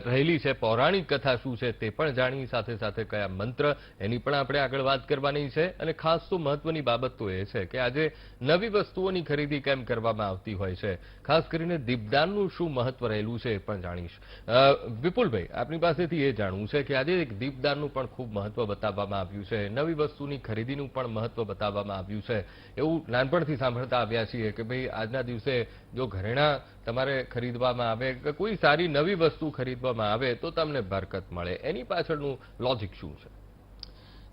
રહેલી છે, પૌરાણિક કથા શું છે તે પણ જાણી, સાથે સાથે કયા મંત્ર એની પણ આપણે આગળ વાત કરવાની છે. અને ખાસ તો મહત્વની બાબત તો એ છે કે આજે નવી વસ્તુઓની ખરીદી કેમ કરવામાં આવતી હોય છે, ખાસ કરીને દીપદાનનું શું મહત્વ રહેલું છે એ પણ જાણીશ. વિપુલભાઈ, આપની પાસેથી એ જાણવું છે કે આજે એક દીપદાનનું પણ ખૂબ મહત્વ બતાવવામાં આવ્યું છે, નવી વસ્તુની ખરીદીનું પણ મહત્વ બતાવવામાં આવ્યું છે. એવું નાનપણથી સાંભળતા આવ્યા છીએ કે ભાઈ આજના દિવસે જો ઘરેણા તમારે ખરીદવામાં આવે કે કોઈ સારી નવી વસ્તુ ખરીદવામાં આવે તો તમને બરકત મળે. એની પાછળનું લોજિક શું છે?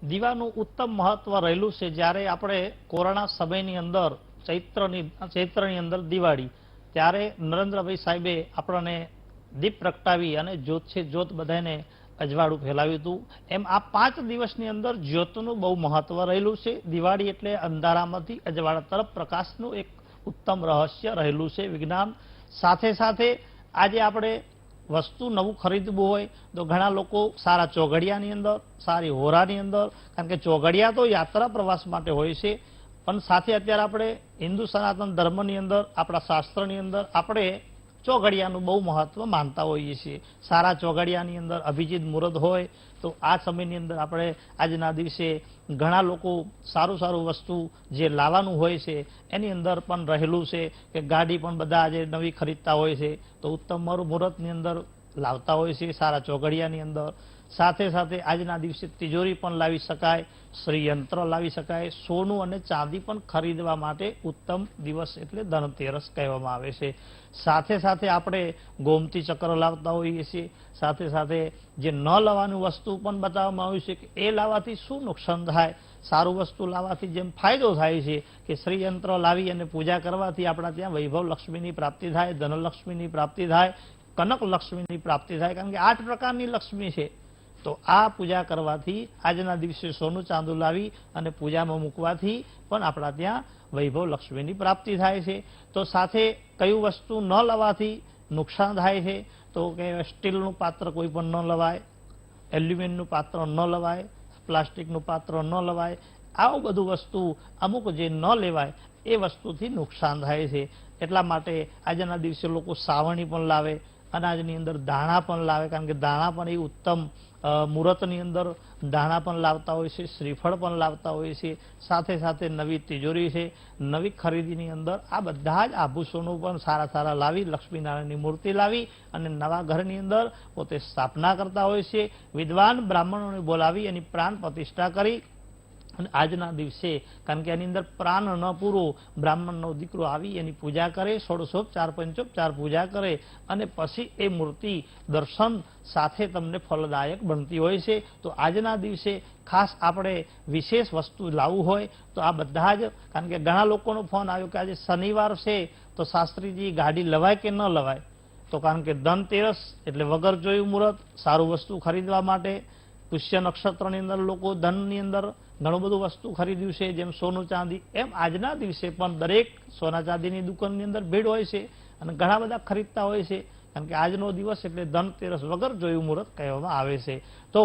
દીવાનું ઉત્તમ મહત્વ રહેલું છે. જ્યારે આપણે કોરોના સમયની અંદર ચૈત્રની અંદર દિવાળી, ત્યારે નરેન્દ્રભાઈ સાહેબે આપણને દીપ પ્રગટાવી અને જ્યોત છે જ્યોત બધાને અજવાળું ફેલાવ્યું હતું. એમ આ 5 દિવસની અંદર જ્યોતનું બહુ મહત્વ રહેલું છે. દિવાળી એટલે અંધારામાંથી અજવાળા તરફ પ્રકાશનું એક ઉત્તમ રહસ્ય રહેલું છે, વિજ્ઞાન. સાથે સાથે આજે આપણે વસ્તુ નવું ખરીદવું હોય તો ઘણા લોકો સારા ચોઘડિયાની અંદર, સારી હોરાની અંદર, કારણ કે ચોઘડિયા તો યાત્રા પ્રવાસ માટે હોય છે, પણ સાથે અત્યારે આપણે હિન્દુ સનાતન ધર્મની અંદર, આપણા શાસ્ત્રની અંદર આપણે ચોઘડિયાનું બહુ મહત્વ માનતા હોઈએ છીએ. સારા ચોઘડિયાની અંદર અભિજીત મુહૂર્ત હોય તો આ સમયની અંદર આપણે આજના દિવસે ઘણા લોકો સારું સારું વસ્તુ જે લાવવાનું હોય છે એની અંદર પણ રહેલું છે કે ગાડી પણ બધા આજે નવી ખરીદતા હોય છે તો ઉત્તમ મુહૂર્તની અંદર લાવતા હોય છે, સારા ચોઘડિયાની અંદર. સાથે સાથે આજના દિવસે તિજોરી પણ લાવી શકાય, શ્રીયંત્ર લાવી શકાય, સોનું અને ચાંદી પણ ખરીદવા માટે ઉત્તમ દિવસ એટલે ધનતેરસ કહેવામાં આવે છે. સાથે સાથે આપણે ગોમતી ચક્ર લાવતા હોઈએ છીએ. સાથે સાથે જે ન લાવવાનું વસ્તુ પણ બતાવવામાં આવ્યું છે કે એ લાવવાથી શું નુકસાન થાય, સારું વસ્તુ લાવવાથી જેમ ફાયદો થાય છે કે શ્રીયંત્ર લાવી અને પૂજા કરવાથી આપણા ત્યાં વૈભવ લક્ષ્મીની પ્રાપ્તિ થાય, ધનલક્ષ્મીની પ્રાપ્તિ થાય, કનક લક્ષ્મીની પ્રાપ્તિ થાય, કારણ કે 8 પ્રકારની લક્ષ્મી છે. તો આ પૂજા કરવાથી આજના દિવસે સોનું ચાંદુ લાવી અને પૂજામાં મૂકવાથી પણ આપણા ત્યાં વૈભવ લક્ષ્મીની પ્રાપ્તિ થાય છે. તો સાથે કયું વસ્તુ ન લાવવાથી નુકસાન થાય છે તો કે સ્ટીલનું પાત્ર કોઈ પણ ન લવાય, એલ્યુમિનિયમનું પાત્ર ન લવાય, પ્લાસ્ટિકનું પાત્ર ન લવાય. આવું બધું વસ્તુ અમુક જે ન લેવાય એ વસ્તુથી નુકસાન થાય છે. એટલા માટે આજના દિવસે લોકો સાવણી પણ લાવે, અનાજની અંદર દાણા પણ લાવે, કારણ કે દાણા પણ એ ઉત્તમ મુહૂર્તની અંદર દાણા પણ લાવતા હોય છે, શ્રીફળ પણ લાવતા હોય છે. સાથે સાથે નવી તિજોરી છે, નવી ખરીદીની અંદર આ બધા જ આભૂષણો પણ સારા સારા લાવી, લક્ષ્મીનારાયણની મૂર્તિ લાવી અને નવા ઘરની અંદર પોતે સ્થાપના કરતા હોય છે. વિદ્વાન બ્રાહ્મણોને બોલાવી એની પ્રાણ પ્રતિષ્ઠા કરી અને આજના દિવસે કારણ કે એની અંદર પ્રાણ ન પૂરો બ્રાહ્મણનો દીકરો આવી એની પૂજા કરે, ષોડશોપચાર પંચોપચાર પૂજા કરે અને પછી એ મૂર્તિ દર્શન સાથે તમને ફલદાયક બનતી હોય છે. તો આજના દિવસે ખાસ આપણે વિશેષ વસ્તુ લાવવું હોય તો આ બધા જ, કારણ કે ઘણા લોકોનો ફોન આવ્યો કે આજે શનિવાર છે તો શાસ્ત્રીજી ગાડી લવાય કે ન લવાય. તો કારણ કે ધનતેરસ એટલે વગર જોયું મુહૂર્ત, સારું વસ્તુ ખરીદવા માટે. પુષ્ય નક્ષત્રની અંદર લોકો ધનની અંદર ઘણું બધું વસ્તુ ખરીદ્યું છે, જેમ સોનું ચાંદી, એમ આજના દિવસે પણ દરેક સોના ચાંદીની દુકાનની અંદર ભીડ હોય છે અને ઘણા બધા ખરીદતા હોય છે. કારણ કે આજનો દિવસ એટલે ધનતેરસ વગર જોયું મુહૂર્ત કહેવામાં આવે છે. તો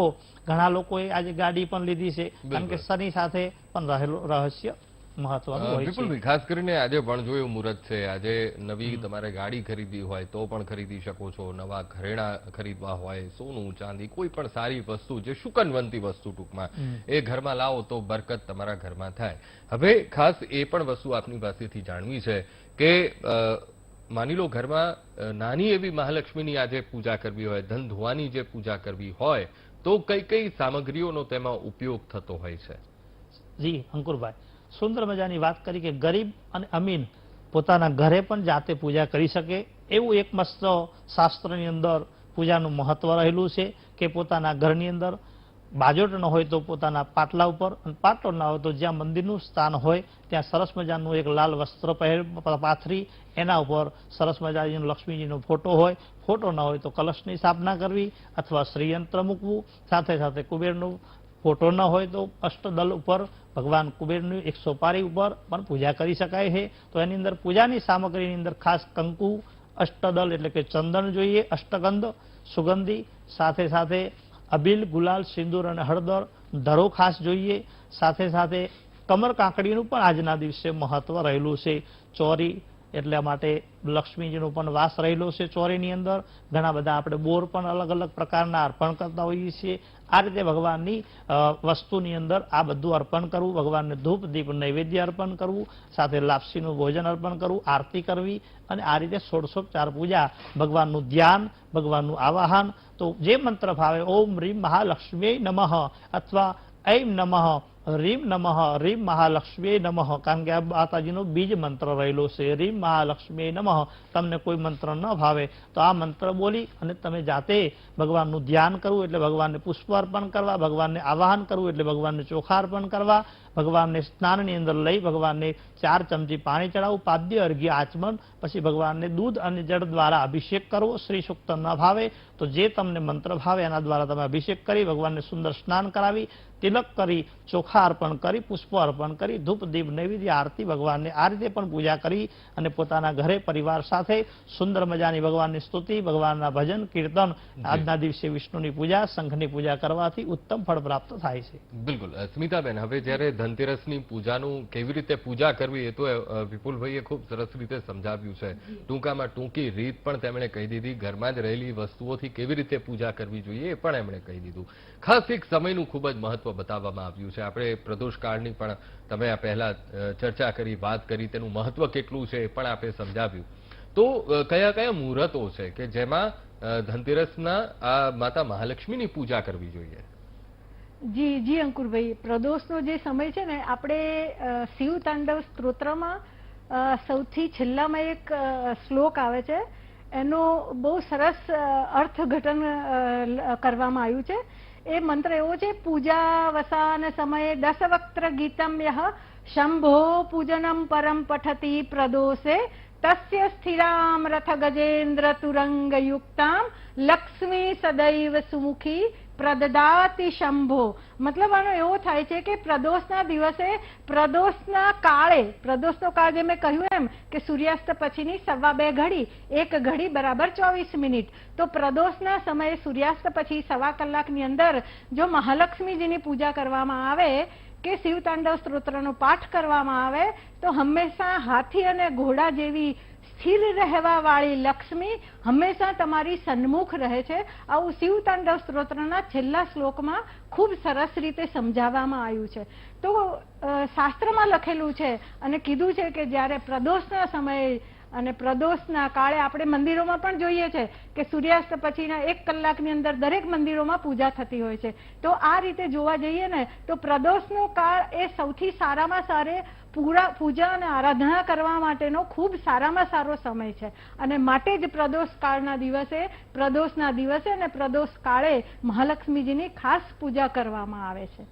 ઘણા લોકોએ આજે ગાડી પણ લીધી છે, કારણ કે શનિ સાથે પણ રહેલું રહસ્ય મહત્વનું હોય છે. વિપુલભાઈ, ખાસ કરીને આજે વણજોયું મુહૂર્ત છે. આજે નવી તમારે ગાડી ખરીદવી હોય તો પણ ખરીદી શકો છો, નવા ઘરેણા ખરીદવા હોય, સોનું ચાંદી, કોઈ પણ સારી વસ્તુ જે શુકનવંતી વસ્તુ ટૂંકમાં એ ઘરમાં લાવો તો બરકત તમારા ઘરમાં થાય. હવે ખાસ એ પણ વસ્તુ આપની પાસેથી જાણવી છે કે માની લો ઘરમાં નાની એવી મહાલક્ષ્મીની આજે પૂજા કરવી હોય, ધન ધોવાની જે પૂજા કરવી હોય તો કઈ કઈ સામગ્રીઓનો તેમાં ઉપયોગ થતો હોય છે? જી અંકુરભાઈ, સુંદર મજાની વાત કરી કે ગરીબ અને અમીન પોતાના ઘરે પણ જાતે પૂજા કરી શકે એવું એક મસ્ત શાસ્ત્રની અંદર પૂજાનું મહત્વ રહેલું છે કે પોતાના ઘરની અંદર બાજોટ ન હોય તો પોતાના પાટલા ઉપર, અને પાટલો ના હોય તો જ્યાં મંદિરનું સ્થાન હોય ત્યાં સરસ મજાનું એક લાલ વસ્ત્ર પાથરી એના ઉપર સરસ મજાનો લક્ષ્મીજીનો ફોટો હોય, ફોટો ના હોય તો કલશની સ્થાપના કરવી અથવા શ્રીયંત્ર મૂકવું. સાથે સાથે કુબેરનું ફોટો ન હોય તો અષ્ટદલ ઉપર ભગવાન કુબેરની એક સોપારી ઉપર પણ પૂજા કરી શકાય છે. તો એની અંદર પૂજાની સામગ્રીની અંદર ખાસ કંકુ, અષ્ટદલ એટલે કે ચંદન જોઈએ, અષ્ટગંધ, સુગંધી, સાથે સાથે અબીલ, ગુલાલ, સિંદૂર અને હળદર, ધરો ખાસ જોઈએ. સાથે સાથે કમર કાંકડીનું પણ આજના દિવસે મહત્વ રહેલું છે. ચોરી એટલા માટે લક્ષ્મીજીનો પણ વાસ રહેલો છે ચોરીની અંદર. ઘણા બધા આપણે બોર પણ અલગ અલગ પ્રકારના અર્પણ કરતા હોઈએ છીએ. આ રીતે ભગવાનની વસ્તુની અંદર આ બધું અર્પણ કરવું, ભગવાનને ધૂપ દીપ નૈવેદ્ય અર્પણ કરવું, સાથે લાપસીનું ભોજન અર્પણ કરવું, આરતી કરવી અને આ રીતે ષોડશોપચાર પૂજા, ભગવાનનું ધ્યાન, ભગવાનનું આવાહન. તો જે મંત્ર ભાવે ઓમ રીમ મહાલક્ષ્મી નમઃ અથવા ऐं નમઃ, રીમ નમઃ, રીમ મહાલક્ષ્મી નમઃ, કારણ કે આ માતાજીનો બીજ મંત્ર રહેલો છે. રીમ મહાલક્ષ્મી નમઃ. તમને કોઈ મંત્ર ન ભાવે તો આ મંત્ર બોલી અને તમે જાતે ભગવાનનું ધ્યાન કરવું એટલે ભગવાનને પુષ્પ અર્પણ કરવા, ભગવાનને આવાહન કરવું એટલે ભગવાનને ચોખા અર્પણ કરવા, ભગવાનને સ્નાનની અંદર લઈ ભગવાનને 4 ચમચી પાણી ચડાવવું, પાદ્ય અર્ઘ્ય આચમન, પછી ભગવાનને દૂધ અને જળ દ્વારા અભિષેક કરવો. શ્રી સૂક્ત ન ભાવે તો જે તમને મંત્ર ભાવે એના દ્વારા તમે અભિષેક કરી ભગવાનને સુંદર સ્નાન કરાવી, તિલક કરી, ચોખા અર્પણ કરી, પુષ્પ અર્પણ કરી, ધૂપ દીપ નૈવેદ્ય આરતી ભગવાનને આ રીતે પણ પૂજા કરી અને પોતાના ઘરે પરિવાર સાથે સુંદર મજાની ભગવાનની સ્તુતિ, ભગવાનના ભજન કીર્તન, આજના દિવસે વિષ્ણુની પૂજા, શંખની પૂજા કરવાથી ઉત્તમ ફળ પ્રાપ્ત થાય છે. બિલકુલ. સ્મિતાબેન, હવે જ્યારે ધનતેરસની પૂજાનું કેવી રીતે પૂજા કરવી એ તો વિપુલભાઈએ ખૂબ સરસ રીતે સમજાવ્યું છે. ટૂંકામાં ટૂંકી રીત પણ તેમણે કહી દીધી. ઘરમાં જ રહેલી વસ્તુઓથી કેવી રીતે પૂજા કરવી જોઈએ એ પણ એમણે કહી દીધું. ખાસ એક સમયનું ખૂબ જ મહત્વ બતાવવામાં આવ્યું છે. આપણે પ્રદોષ કાળની પણ તમે આ પહેલા ચર્ચા કરી, વાત કરી, તેનું મહત્વ કેટલું છે એ પણ આપણે સમજાવ્યું. તો કયા કયા મુહૂર્તો છે કે જેમાં ધનતેરસના આ માતા મહાલક્ષ્મીની પૂજા કરવી જોઈએ? જી જી અંકુરભાઈ, પ્રદોષનો જે સમય છે ને, આપણે શિવ તાંડવ સ્તોત્રમાં સૌથી છેલ્લામાં એક શ્લોક આવે છે, એનો બહુ સરસ અર્થઘટન કરવામાં આવ્યું છે. એ મંત્ર એવો છે, પૂજા વસાન સમયે દશવક્ત્ર ગીતમ યહ શંભો પૂજનમ પરમ પઠતી પ્રદોષે તસ્ય સ્થિરામ રથ ગજેન્દ્ર તુરંગ યુક્તામ લક્ષ્મી સદૈવ સુમુખી પ્રદદાતિ શંભો. મતલબ આનો એવો થાય છે કે પ્રદોષના દિવસે, પ્રદોષના કાળે, પ્રદોષનો કાળ જે મેં કહ્યું એમ કે સૂર્યાસ્ત પછીની 2:15 ઘડી, 1 ઘડી બરાબર 24 મિનિટ. તો પ્રદોષના સમયે સૂર્યાસ્ત પછી 1.25 કલાકની અંદર જો મહાલક્ષ્મીજીની પૂજા કરવામાં આવે કે શિવ તાંડવ સ્તોત્રનો પાઠ કરવામાં આવે તો હંમેશા હાથી અને ઘોડા જેવી સ્થિર રહેવા વાળી લક્ષ્મી હંમેશા તમારી સન્મુખ રહે છે. આવું શિવ તાંડવ સ્તોત્રના છેલ્લા શ્લોકમાં ખૂબ સરસ રીતે સમજાવવામાં આવ્યું છે. તો શાસ્ત્રમાં લખેલું છે અને કીધું છે કે જ્યારે પ્રદોષના સમયે અને પ્રદોષના કાળે આપણે મંદિરોમાં પણ જોઈએ છે કે સૂર્યાસ્ત પછીના 1 કલાકની અંદર દરેક મંદિરોમાં પૂજા થતી હોય છે. તો આ રીતે જોવા જઈએ ને તો પ્રદોષનો કાળ એ સૌથી સારામાં સારે પૂજા અને આરાધના કરવા માટેનો ખૂબ સારામાં સારો સમય છે અને માટે જ પ્રદોષના દિવસે અને પ્રદોષ કાળે મહાલક્ષ્મીજીની ખાસ પૂજા કરવામાં આવે છે.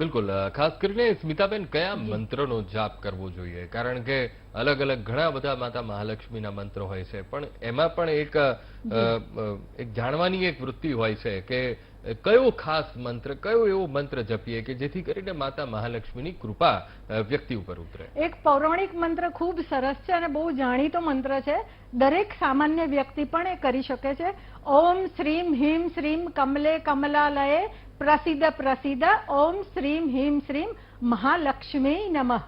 બિલકુલ. ખાસ કરીને સ્મિતાબેન કયા મંત્રનો જાપ કરવો જોઈએ? કારણ કે અલગ અલગ ઘણા બધા માતા મહાલક્ષ્મીના મંત્ર હોય છે, પણ એમાં પણ એક જાણવાની એક વૃત્તિ હોય છે કે કયો ખાસ મંત્ર, કયો એવો મંત્ર જપીએ કે જેથી કરીને માતા મહાલક્ષ્મીની કૃપા વ્યક્તિ ઉપર ઉતરે? એક પૌરાણિક મંત્ર ખૂબ સરસ છે અને બહુ જાણીતો મંત્ર છે. દરેક સામાન્ય વ્યક્તિ પણ એ કરી શકે છે. ઓમ શ્રીમ હિમ શ્રીમ કમલે કમલાલયે પ્રસિદ્ધ પ્રસિદ્ધ ઓમ શ્રીમ હિમ શ્રીમ મહાલક્ષ્મી નમઃ.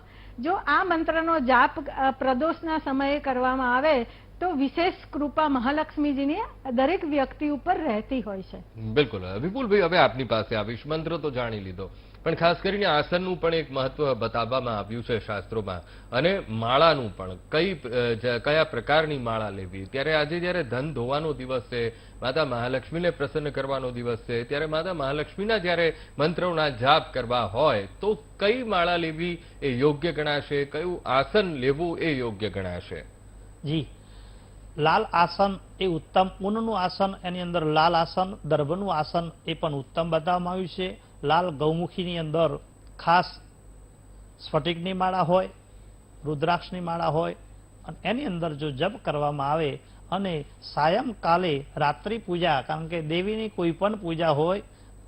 જો આ મંત્રનો જાપ પ્રદોષના સમયે કરવામાં આવે તો વિશેષ કૃપા મહાલક્ષ્મીજીની દરેક વ્યક્તિ ઉપર રહેતી હોય છે. બિલકુલ. વિપુલભાઈ, હવે આપની પાસે આવીશ. મંત્ર તો જાણી લીધો, પણ ખાસ કરીને આસનનું પણ એક મહત્વ બતાવવામાં આવ્યું છે શાસ્ત્રોમાં, અને માળાનું પણ. કયા પ્રકારની માળા લેવી? ત્યારે આજે જયારે ધન ધોવાનો દિવસ છે, માતા મહાલક્ષ્મીને પ્રસન્ન કરવાનો દિવસ છે, ત્યારે માતા મહાલક્ષ્મીના જયારે મંત્રોના જાપ કરવા હોય તો કઈ માળા લેવી એ યોગ્ય ગણાશે? કયું આસન લેવું એ યોગ્ય ગણાશે? જી, લાલ આસન એ ઉત્તમ. ઊનનું આસન, એની અંદર લાલ આસન, દર્ભનું આસન એ પણ ઉત્તમ બતાવવામાં આવ્યું છે. લાલ ગૌમુખીની અંદર ખાસ સ્ફટિકની માળા હોય, રુદ્રાક્ષની માળા હોય અને એની અંદર જો જપ કરવામાં આવે અને સાયંકાલે રાત્રિ પૂજા, કારણ કે દેવીની કોઈ પણ પૂજા હોય,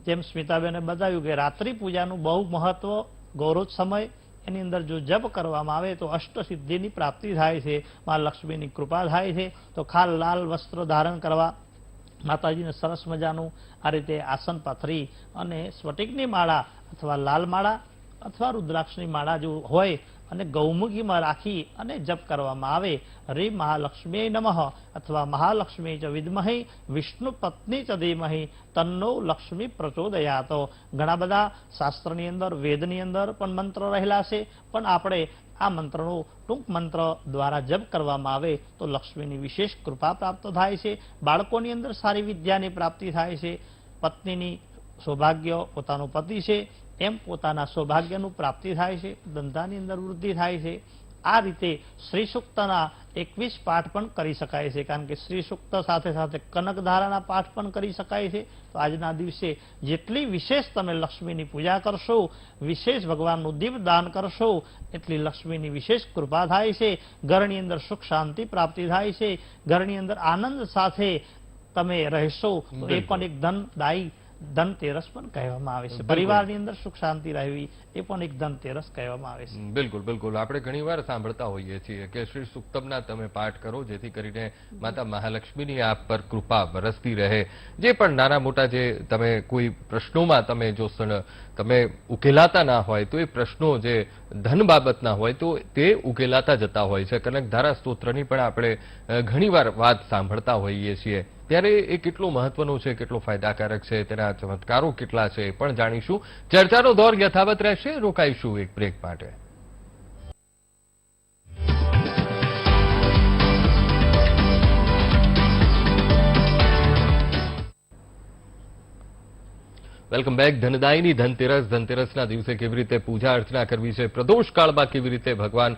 જેમ સ્મિતાબેને બતાવ્યું કે રાત્રિ પૂજાનું બહુ મહત્વ, ગૌરવ સમય, એની અંદર જો જપ કરવામાં આવે તો અષ્ટસિદ્ધિની પ્રાપ્તિ થાય છે, મા લક્ષ્મીની કૃપા થાય છે. તો ખાસ લાલ વસ્ત્ર ધારણ કરવા, માતાજીને સરસ મજાનું આ રીતે આસન પાથરી અને સ્ફટિકની માળા અથવા લાલ માળા અથવા રુદ્રાક્ષની માળા જો હોય અને ગૌમુખીમાં રાખી અને જપ કરવામાં આવે, હરિ મહાલક્ષ્મી નમઃ અથવા મહાલક્ષ્મી ચ વિદ્મહે વિષ્ણુ પત્ની ચ ધીમહિ તન્નો લક્ષ્મી પ્રચોદયાત. ઘણા બધા શાસ્ત્રની અંદર, વેદની અંદર પણ મંત્ર રહેલા છે, પણ આપણે આ મંત્રનો ટૂંક મંત્ર દ્વારા જપ કરવામાં આવે તો લક્ષ્મીની વિશેષ કૃપા પ્રાપ્ત થાય છે. બાળકોની અંદર સારી વિદ્યાની પ્રાપ્તિ થાય છે. પત્નીની સૌભાગ્ય, પોતાનો પતિ છે એમ પોતાના સૌભાગ્યનું પ્રાપ્તિ થાય છે. ધંધાની અંદર વૃદ્ધિ થાય છે. આ રીતે શ્રી સૂક્તના 21 પાઠ પણ કરી શકાય છે, કારણ કે શ્રી સૂક્ત સાથે સાથે કનક ધારાના પાઠ પણ કરી શકાય છે. તો આજના દિવસે જેટલી વિશેષ તમે લક્ષ્મીની પૂજા કરશો, વિશેષ ભગવાનનું દીપ દાન કરશો, એટલી લક્ષ્મીની વિશેષ કૃપા થાય છે. ઘરની અંદર સુખ શાંતિ પ્રાપ્તિ થાય છે. ઘરની અંદર આનંદ સાથે તમે રહેશો તો એ પણ એક ધનદાયી ધનતેરસ પણ કહેવામાં આવે છે. પરિવારની અંદર સુખ શાંતિ રહેવી એ પણ એક ધનતેરસ કહેવામાં આવે છે. બિલકુલ બિલકુલ. આપણે ઘણીવાર સાંભળતા હોઈએ છીએ કે શ્રી સુક્તમના તમે પાઠ કરો જેથી કરીને માતા મહાલક્ષ્મીની આપ પર કૃપા વરસતી રહે. જે પણ નાના મોટા જે તમે કોઈ પ્રશ્નોમાં તમે જો તમે ઉકેલાતા ના હોય તો એ પ્રશ્નો જે ધન બાબતના હોય તો તે ઉકેલાતા જતા હોય છે. કનકધારા સ્તોત્રની પણ આપણે ઘણીવાર વાત સાંભળતા હોઈએ છીએ. ત્યારે એ કેટલો મહત્વનો છે, કેટલો ફાયદાકારક છે, તેના ચમત્કારો કેટલા છે એ પણ જાણીશું. ચર્ચાનો દોર યથાવત રહેશે. રોકાઈશું એક બ્રેક માટે. Welcome back. ધનદાયની ધનતેરસના દિવસે કેવી રીતે પૂજા અર્ચના કરવી છે, પ્રદોષ કાળમાં કેવી રીતે ભગવાન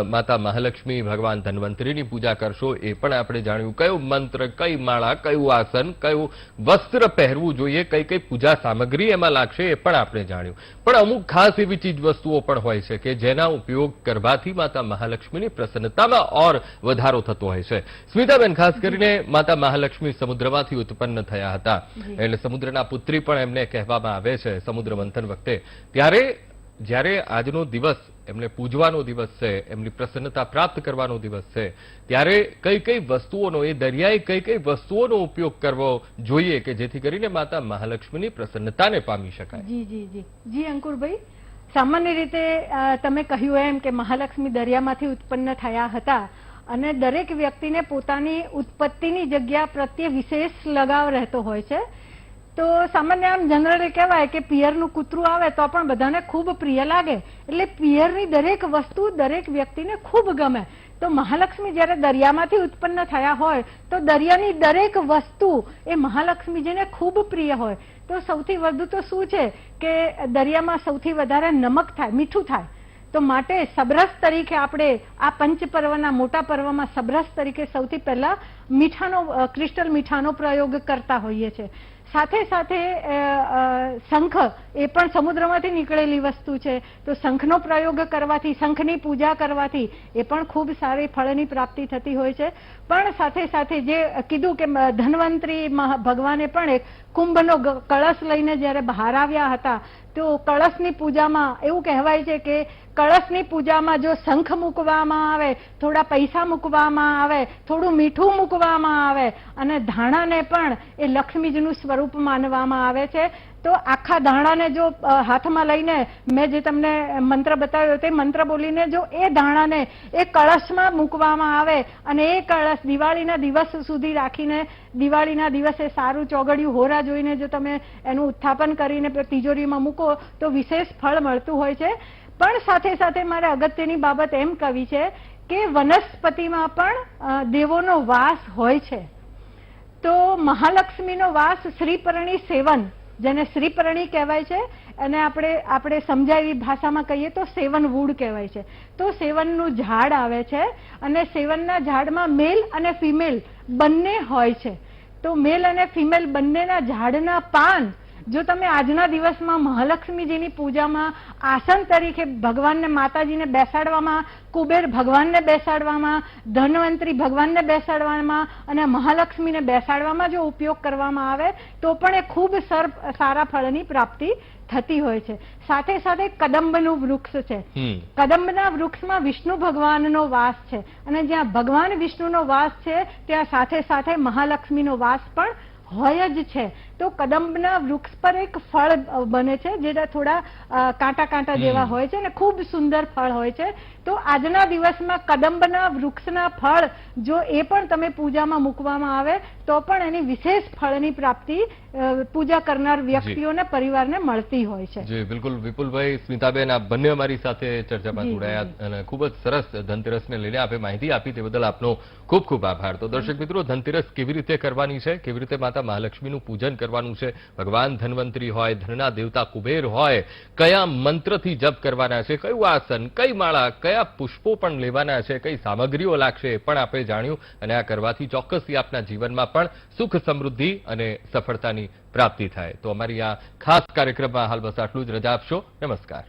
માતા મહાલક્ષ્મી, ભગવાન ધન્વંતરીની પૂજા કરશો એ પણ આપણે જાણ્યું. કયો મંત્ર, કઈ માળા, કયું આસન, કયું વસ્ત્ર પહેરવું જોઈએ, કઈ કઈ પૂજા સામગ્રી એમાં લાગશે એ પણ આપણે જાણ્યું. પણ અમુક ખાસ એવી ચીજ વસ્તુઓ પણ હોય છે કે જેના ઉપયોગ કરવાથી માતા મહાલક્ષ્મીની પ્રસન્નતામાં ઓર વધારો થતો હોય છે. સ્મિતાબેન, ખાસ કરીને માતા મહાલક્ષ્મી સમુદ્રમાંથી ઉત્પન્ન થયા હતા એટલે સમુદ્રના પુત્રી પણ એમને કહેવામાં આવે છે સમુદ્ર મંથન વખતે. ત્યારે જ્યારે આજનો દિવસ એમને પૂજવાનો દિવસ છે, એમની પ્રસન્નતા પ્રાપ્ત કરવાનો દિવસ છે, ત્યારે કઈ કઈ વસ્તુઓનો, એ દરિયાએ કઈ કઈ વસ્તુઓનો ઉપયોગ કરવો જોઈએ કે જેથી કરીને માતા મહાલક્ષ્મીની પ્રસન્નતાને પામી શકાય? જી જી જી જી અંકુરભાઈ, સામાન્ય રીતે તમે કહ્યું એમ કે મહાલક્ષ્મી દરિયામાંથી ઉત્પન્ન થયા હતા અને દરેક વ્યક્તિને પોતાની ઉત્પત્તિની જગ્યા પ્રત્યે વિશેષ લગાવ રહેતો હોય છે. તો સામાન્ય આમ જનરલી કહેવાય કે પિયરનું કૂતરું આવે તો પણ બધાને ખૂબ પ્રિય લાગે, એટલે પિયરની દરેક વસ્તુ દરેક વ્યક્તિને ખૂબ ગમે. તો મહાલક્ષ્મી જ્યારે દરિયામાંથી ઉત્પન્ન થયા હોય તો દરિયાની દરેક વસ્તુ એ મહાલક્ષ્મીજીને ખૂબ પ્રિય હોય. તો સૌથી વધુ તો શું છે કે દરિયામાં સૌથી વધારે નમક થાય, મીઠું થાય. તો માટે સબરસ તરીકે આપણે આ પંચપર્વના મોટા પર્વમાં સબરસ તરીકે સૌથી પહેલા ક્રિસ્ટલ મીઠાનો પ્રયોગ કરતા હોઈએ છીએ. સાથે સાથે શંખ એ પણ સમુદ્રમાંથી નીકળેલી વસ્તુ છે. તો શંખનો પ્રયોગ કરવાથી, શંખની પૂજા કરવાથી એ પણ ખૂબ સારી ફળની પ્રાપ્તિ થતી હોય છે. પણ સાથે સાથે જે કીધું કે ધન્વંતરી ભગવાને પણ એક કુંભનો કળશ લઈને જ્યારે બહાર આવ્યા હતા, તો કળશની પૂજામાં એવું કહેવાય છે કે કળશની પૂજામાં જો શંખ મૂકવામાં આવે, થોડા પૈસા મૂકવામાં આવે, થોડું મીઠું મૂકવામાં આવે અને ધાણાને પણ એ લક્ષ્મીજીનું સ્વરૂપ માનવામાં આવે છે. તો આખા ધાણાને જો હાથમાં લઈને મેં જે તમને મંત્ર બતાવ્યો તે મંત્ર બોલીને જો એ ધાણાને એ કળશમાં મૂકવામાં આવે અને એ કળશ દિવાળીના દિવસ સુધી રાખીને દિવાળીના દિવસે સારું ચોગડિયું હોરા જોઈને જો તમે એનું ઉત્થાપન કરીને તિજોરીમાં મૂકો તો વિશેષ ફળ મળતું હોય છે. પણ સાથે સાથે મારે અગત્યની બાબત એમ કહેવી છે કે વનસ્પતિમાં પણ દેવોનો વાસ હોય છે. તો મહાલક્ષ્મીનો વાસ શ્રીપરણી સેવન, જેને શ્રીપરણી કહેવાય છે, અને આપણે સમજાવી ભાષામાં કહીએ તો સેવન વુડ કહેવાય છે. તો સેવનનું ઝાડ આવે છે અને સેવનના ઝાડમાં મેલ અને ફિમેલ બંને હોય છે. તો મેલ અને ફિમેલ બંનેના ઝાડના પાન જો તમે આજના દિવસમાં મહાલક્ષ્મીજીની પૂજામાં આસન તરીકે ભગવાનને, માતાજીને બેસાડવામાં, કુબેર ભગવાનને બેસાડવામાં, ધન્વંતરી ભગવાનને બેસાડવામાં અને મહાલક્ષ્મીને બેસાડવામાં જો ઉપયોગ કરવામાં આવે તો પણ એ ખૂબ સારા ફળની પ્રાપ્તિ થતી હોય છે. સાથે સાથે કદંબનું વૃક્ષ છે. કદંબના વૃક્ષમાં વિષ્ણુ ભગવાનનો વાસ છે અને જ્યાં ભગવાન વિષ્ણુનો વાસ છે ત્યાં સાથે સાથે મહાલક્ષ્મીનો વાસ પણ હોય જ છે. તો કદંબના વૃક્ષ પર એક ફળ બને છે જે થોડા કાંટા જેવા હોય છે અને ખૂબ સુંદર ફળ હોય છે. તો આજના દિવસમાં કદંબના વૃક્ષના ફળ જો એ પણ તમે પૂજામાં મૂકવામાં આવે તો પણ એની વિશેષ ફળની પ્રાપ્તિ પૂજા કરનાર વ્યક્તિઓને, પરિવારને મળતી હોય છે. જી બિલકુલ. વિપુલભાઈ, સ્મિતાબેન, આ બંને અમારી સાથે ચર્ચામાં જોડાયા અને ખૂબ જ સરસ ધનતેરસને લઈને આપે માહિતી આપી તે બદલ આપનો ખૂબ ખૂબ આભાર. તો દર્શક મિત્રો, ધનતેરસ કેવી રીતે કરવાની છે, કેવી રીતે માતા મહાલક્ષ્મીનું પૂજન કરવાનું છે, ભગવાન ધન્વંતરી હોય, ધનના દેવતા કુબેર હોય, કયા મંત્રથી જપ કરવાના છે, કયું આસન, કઈ માળા, કયા પુષ્પો પણ લેવાના છે, કઈ સામગ્રીઓ લાગશે એ પણ આપણે જાણ્યું અને આ કરવાથી ચોક્કસથી આપના જીવનમાં પણ સુખ, સમૃદ્ધિ અને સફળતાની પ્રાપ્તિ થાય. તો અમારી આ ખાસ કાર્યક્રમમાં હાલ બસ આટલું જ. રજા આપશો. નમસ્કાર.